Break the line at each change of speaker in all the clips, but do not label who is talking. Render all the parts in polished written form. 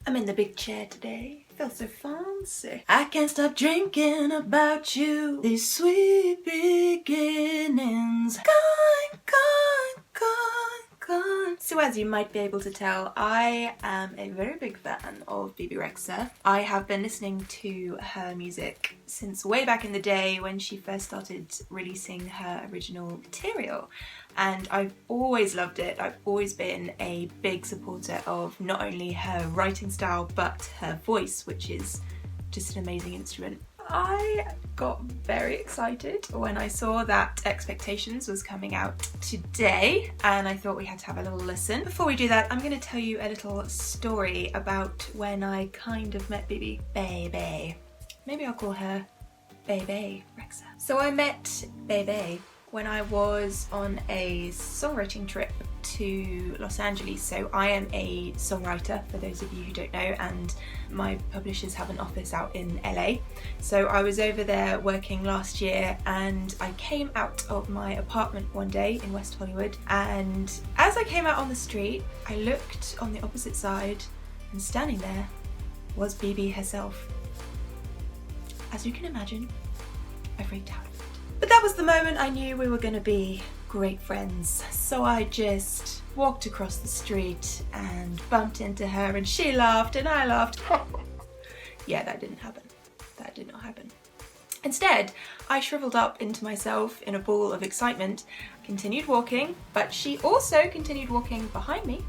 I'm in the big chair today. Feel so fancy. I can't stop drinking about you. These sweet beginnings. Gone, gone, gone, gone. So as you might be able to tell, I am a very big fan of Bebe Rexha. I have been listening to her music since way back in the day when she first started releasing her original material. And I've always loved it. I've always been a big supporter of not only her writing style, but her voice, which is just an amazing instrument. I got very excited when I saw that Expectations was coming out today, and I thought we had to have a little listen. Before we do that, I'm going to tell you a little story about when I kind of met Bebe. Maybe I'll call her Bebe Rexha. So I met Bebe when I was on a songwriting trip to Los Angeles. So I am a songwriter, for those of you who don't know, and my publishers have an office out in LA. So I was over there working last year, and I came out of my apartment one day in West Hollywood, and as I came out on the street, I looked on the opposite side, and standing there was Bebe herself. As you can imagine, I freaked out. But that was the moment I knew we were going to be great friends. So I just walked across the street and bumped into her, and she laughed and I laughed. Yeah, that didn't happen. That did not happen. Instead, I shriveled up into myself in a ball of excitement, continued walking, but she also continued walking behind me,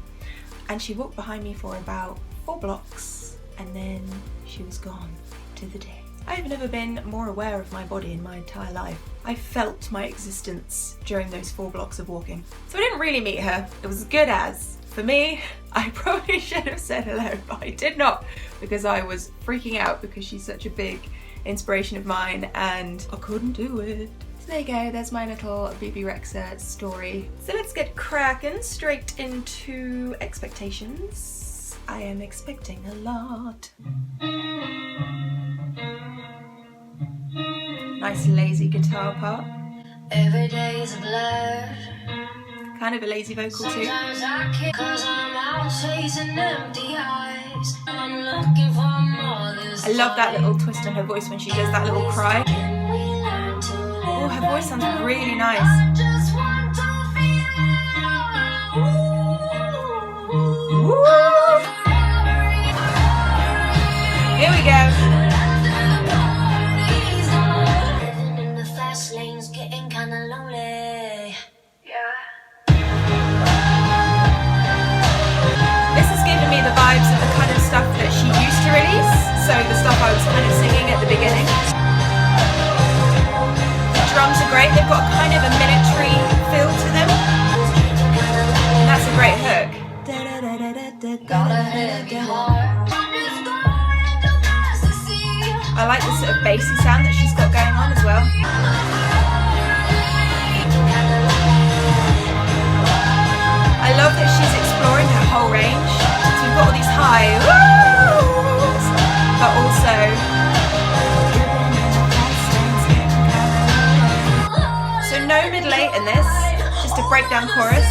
and she walked behind me for about 4 blocks, and then she was gone to the day. I've never been more aware of my body in my entire life. I felt my existence during those 4 blocks of walking. So I didn't really meet her. It was as good as. For me, I probably should have said hello, but I did not, because I was freaking out because she's such a big inspiration of mine and I couldn't do it. So there you go, there's my little Bebe Rexha story. So let's get cracking straight into Expectations. I am expecting a lot. Nice lazy guitar part.
Every day is a blur.
Kind of a lazy vocal too.
Sometimes I can't, 'cause I'm out chasing empty eyes. I'm looking for more this
I love that little twist in her voice when she does that little cry.
Can we learn to live?
Oh, her voice sounds really nice.
I just want to feel it.
Woo! Here we go.
Living in the fast lanes, getting kinda lonely.
This has given me the vibes of the kind of stuff that she used to release. So the stuff I was kind of singing at the beginning. The drums are great. They've got kind of a military feel to them. And that's a great hook.
Got a heavy heart.
I like the sort of bassy sound that she's got going on as well. I love that she's exploring her whole range. So we've got all these high woos, but also so no middle 8 in this, just a breakdown chorus.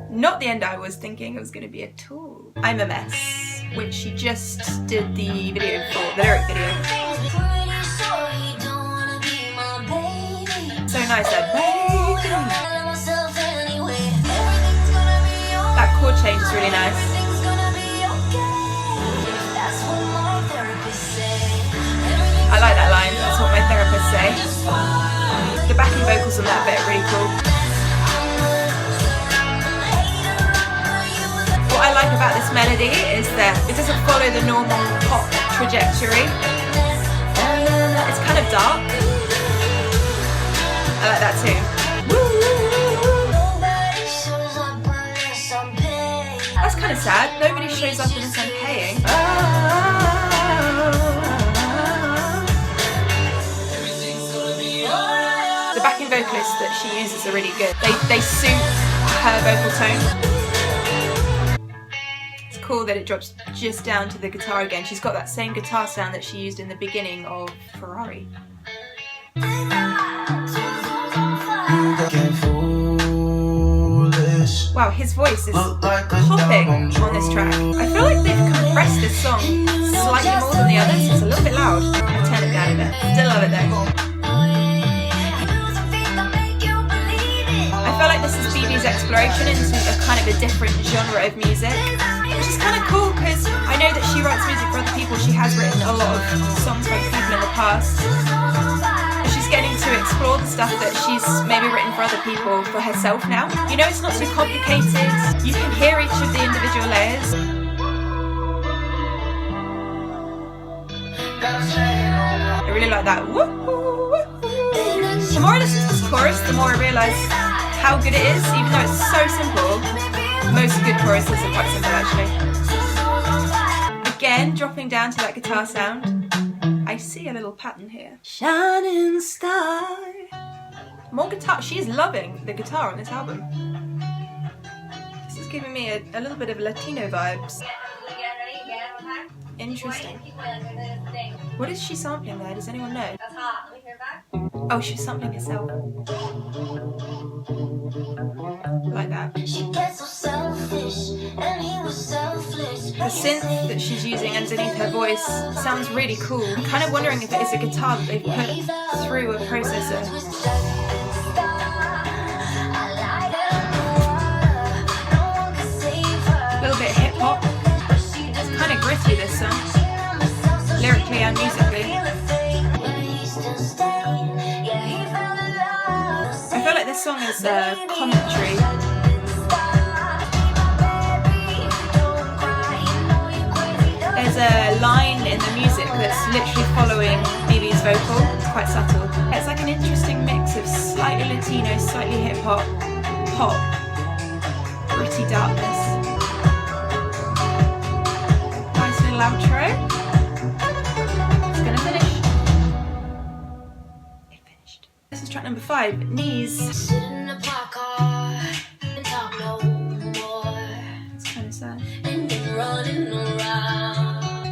Not the end I was thinking it was going to be at all. I'm a Mess, which she just did the video for, the lyric video. So nice, that baby. That chord change is really nice. I like that line, that's what my therapists say. The backing vocals on that bit are really cool. What I like about this melody is that it doesn't follow the normal pop trajectory. It's kind of dark. I like that too. That's kind of sad. Nobody shows up unless I'm paying. The backing vocalists that she uses are really good. They suit her vocal tone. Cool that it drops just down to the guitar again. She's got that same guitar sound that she used in the beginning of Ferrari. Wow, his voice is popping on this track. I feel like they've compressed this song slightly more than the others. It's a little bit loud. I'll turn it down a bit. Still love it though. I feel like this is Bebe's exploration into a kind of a different genre of music, which is kind of cool because I know that she writes music for other people. She has written a lot of songs for other people in the past. She's getting to explore the stuff that she's maybe written for other people for herself now. You know, it's not too complicated. You can hear each of the individual layers. I really like that. Woo-hoo, woo-hoo. The more I listen to this chorus, the more I realise how good it is, even though it's so simple. Most good choruses are quite simple actually. Again, dropping down to that guitar sound. I see a little pattern here. Shining star. More guitar. She's loving the guitar on this album. This is giving me a little bit of Latino vibes. Interesting. What is she sampling there? Does anyone know? Oh, she's sampling herself. Like that. The synth that she's using underneath her voice sounds really cool. I'm kind of wondering if it is a guitar that they've put through a processor. A little bit hip hop. It's kind of gritty, this song. Lyrically and musically. I feel like this song is a commentary. There's a line in the music that's literally following Bebe's vocal. It's quite subtle. It's like an interesting mix of slightly Latino, slightly hip hop, pop, gritty darkness. Nice little outro. It's gonna finish. It finished. This is track number 5, Knees. It's kind of sad.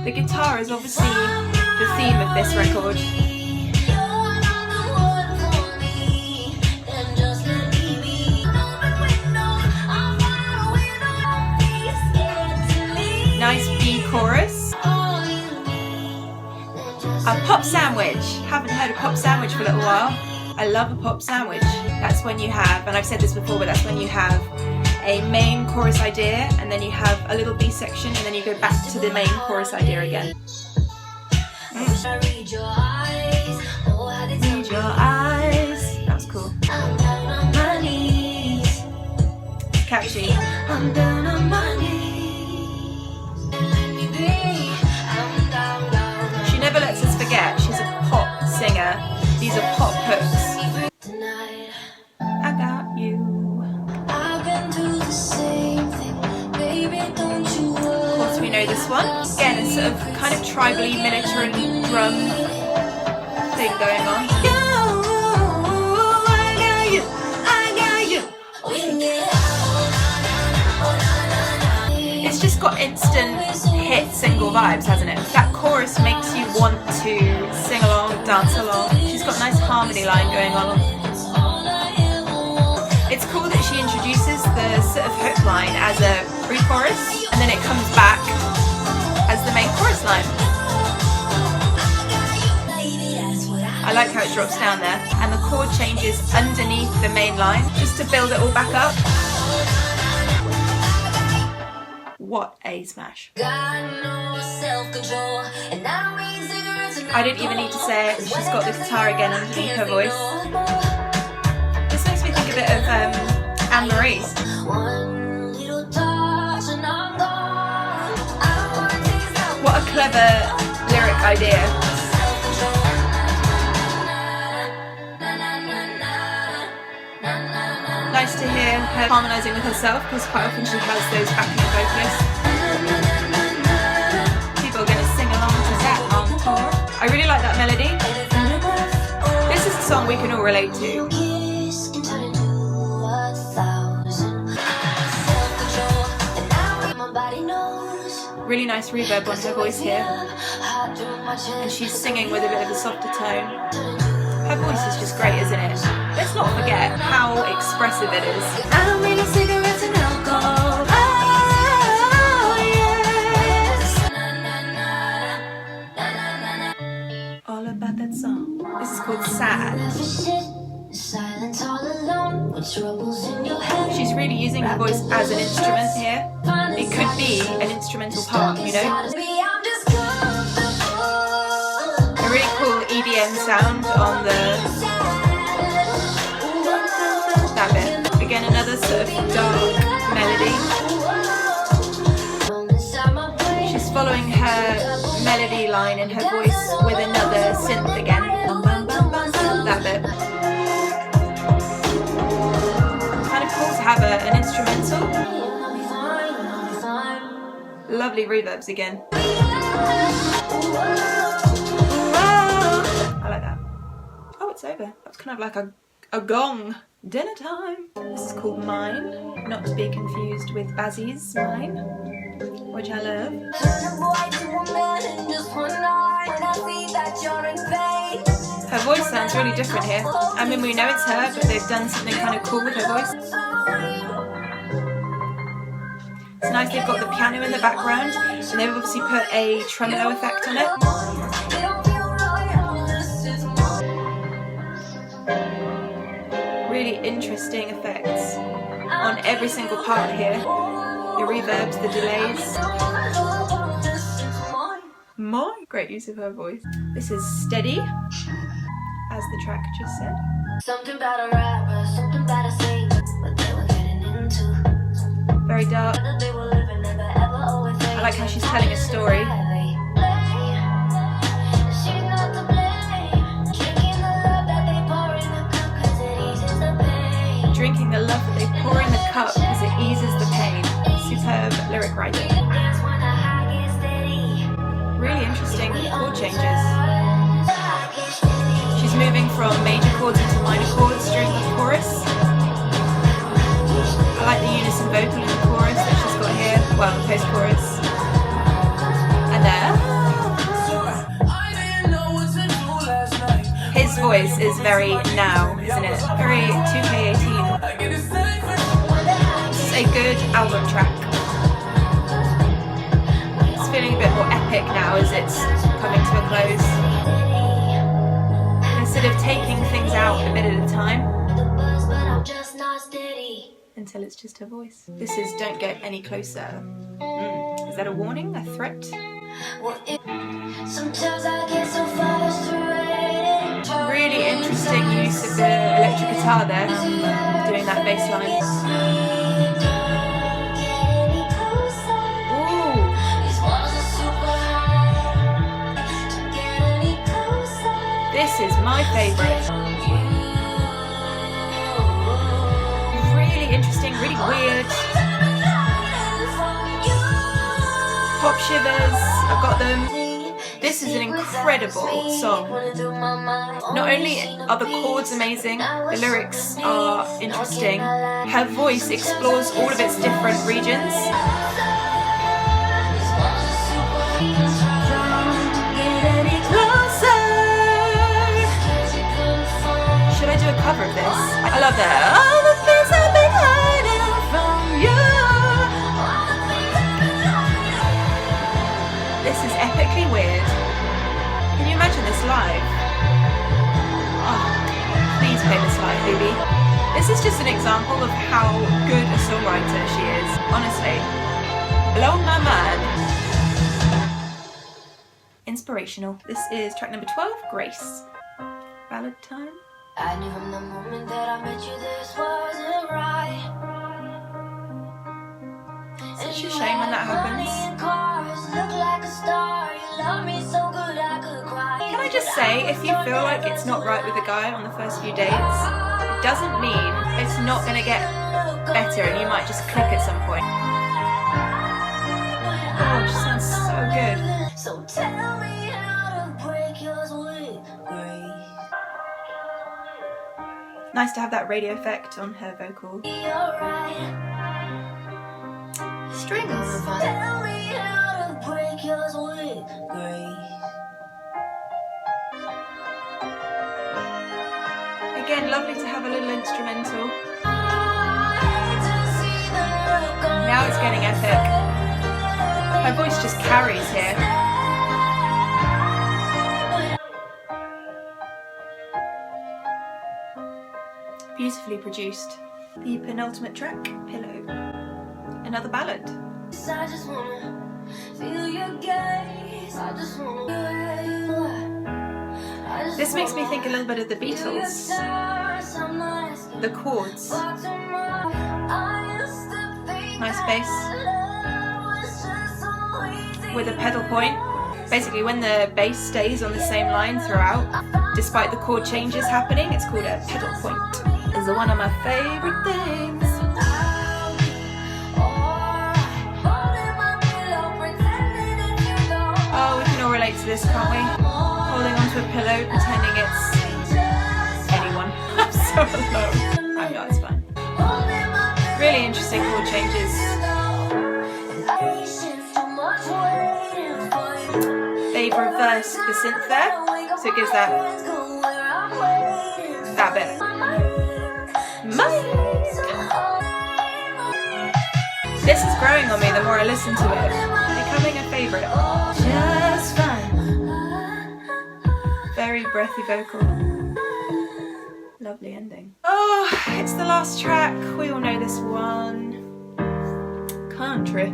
The guitar is obviously the theme of this record. Nice B chorus. A pop sandwich. Haven't heard a pop sandwich for a little while. I love a pop sandwich. That's when you have, and I've said this before, but that's when you have a main chorus idea and then you have a little B section and then you go back to the main chorus idea again. Read your eyes. That was cool. I'm down on my knees. It's catchy. I'm down on my knees. She never lets us forget she's a pop singer. These are pop hooks. I got you. Of course we know this one. Again, a sort of kind of tribally military drum thing going on. It's just got instant hit single vibes, hasn't it? That chorus makes you want to sing along, dance along. She's got a nice harmony line going on. It's cool that she introduces the sort of hook line as a pre-chorus and then it comes back as the main chorus line. I like how it drops down there and the chord changes underneath the main line just to build it all back up. What a smash. I didn't even need to say it, she's got the guitar again underneath her voice. This makes me think a bit of Anne-Marie. What a clever lyric idea. Nice to hear her harmonising with herself because quite often she has those backing vocalists. People are going to sing along to that on tour. I really like that melody. This is a song we can all relate to. Really nice reverb on her voice here. And she's singing with a bit of a softer tone. Her voice is just great, isn't it? Let's not forget how expressive it is. I don't mean no cigarettes and alcohol. Oh, yes. All about that song. This is called Sad. She's really using her voice as an instrument here. It could be an instrumental part, you know? A really cool EDM sound on that bit. Again, another sort of dark melody. She's following her melody line in her voice with another synth again. That bit. Kind of cool to have an instrumental. Lovely reverbs again. I like that. Oh, it's over. That's kind of like a gong. Dinner time. This is called Mine, not to be confused with Bazzy's Mine, which I love. Her voice sounds really different here. I mean, we know it's her, but they've done something kind of cool with her voice. It's nice they've got the piano in the background, and they've obviously put a tremolo effect on it. Really interesting effects on every single part here. The reverbs, the delays. Great use of her voice. This is Steady, as the track just said. Something about a rapper, something about a singer, what they were getting into. Very dark. I like how she's telling a story. Drinking the love that they pour in the cup because it eases the pain. Superb lyric writing. Really interesting chord changes. She's moving from major chords into minor chords during the chorus. I like the unison vocal in the chorus that she's got here. Well, post-chorus. And there. His voice is very now, isn't it? Very 2K18. This is a good album track. It's feeling a bit more epic now as it's coming to a close. Instead of taking things out a bit at a time, until it's just her voice. This is Don't Get Any Closer. Is that a warning? A threat? Really interesting use of the electric guitar there, doing that bass line. This is my favourite. Really interesting, really weird. Pop shivers, I've got them. This is an incredible song. Not only are the chords amazing, the lyrics are interesting, her voice explores all of its different regions. Should I do a cover of this? I love that. All the things I've been hiding from you. This is epically weird. Can you imagine this live? Oh, please play this live, baby. This is just an example of how good a songwriter she is. Honestly, blown my mind. Inspirational. This is track number 12, Grace. Ballad time. I knew from the moment that I met you this wasn't right. Such a shame when that happens. Can I just say, if you feel like it's not right with a guy on the first few dates, it doesn't mean it's not going to get better and you might just click at some point. Oh, it just sounds so good. So tell me how to break yours with grace. Nice to have that radio effect on her vocal. Strings. Tell me how to break yours with grace. Again, lovely to have a little instrumental. getting epic. Her voice just carries here. Beautifully produced. The penultimate track, Pillow. Another ballad.
I just wanna feel your gaze. I just wanna.
This makes me think a little bit of the Beatles. The chords. Nice bass. With a pedal point. Basically when the bass stays on the same line throughout, despite the chord changes happening, it's called a pedal point. It's one of my favourite things. Oh, we can all relate to this, can't we? Holding onto a pillow, pretending it's anyone. I'm so alone. I'm not, it's fine. Really interesting chord changes. They've reversed the synth there, so it gives that bit. This is growing on me the more I listen to it. Becoming a favourite. Just fine. Very breathy vocal. Lovely ending. Oh, it's the last track. We all know this one. Country.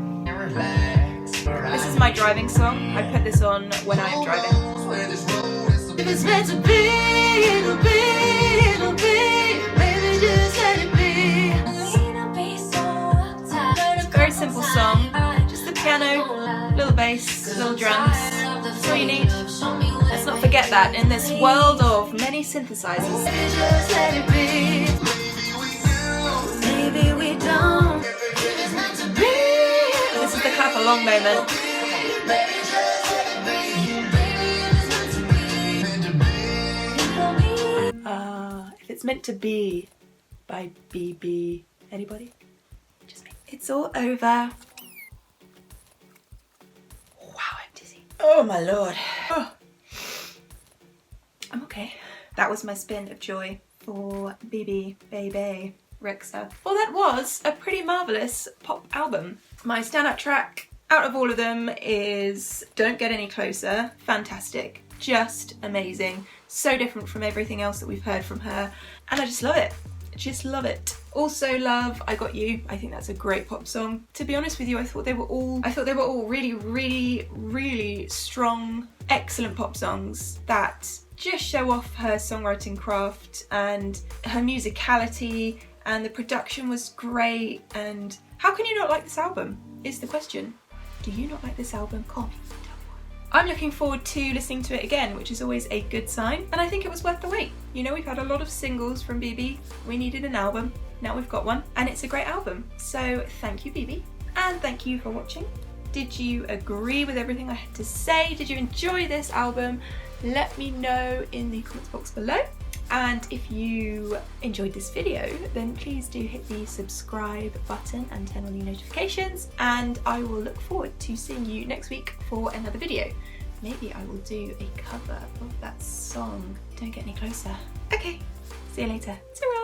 This is my driving song. I put this on when I am driving. If it's meant to be, it'll be, it'll be. Baby, just let it be. It's a very simple song. Just the piano, little bass, little drums. That's all you need. Let's not forget that in this world of many synthesizers. Baby, just let it be. Maybe we don't. This is the clap along moment. If it's meant to be by BB. Anybody? Just me. It's all over. Wow, I'm dizzy. Oh my lord. Oh. I'm okay. That was my spin of joy for Bebe Rexha. Well, that was a pretty marvellous pop album. My standout track out of all of them is Don't Get Any Closer. Fantastic. Just amazing. So different from everything else that we've heard from her. And I just love it. Just love it. Also love I Got You. I think that's a great pop song. To be honest with you, I thought they were all really, really, really strong, excellent pop songs that just show off her songwriting craft and her musicality, and the production was great. And how can you not like this album is the question. Do you not like this album? Call me. I'm looking forward to listening to it again, which is always a good sign, and I think it was worth the wait. You know, we've had a lot of singles from Bebe. We needed an album. Now we've got one, and it's a great album. So thank you, Bebe, and thank you for watching. Did you agree with everything I had to say? Did you enjoy this album? Let me know in the comments box below. And if you enjoyed this video, then please do hit the subscribe button and turn on your notifications, and I will look forward to seeing you next week for another video. Maybe I will do a cover of that song, Don't Get Any Closer. Okay, see you later. Ta-ra!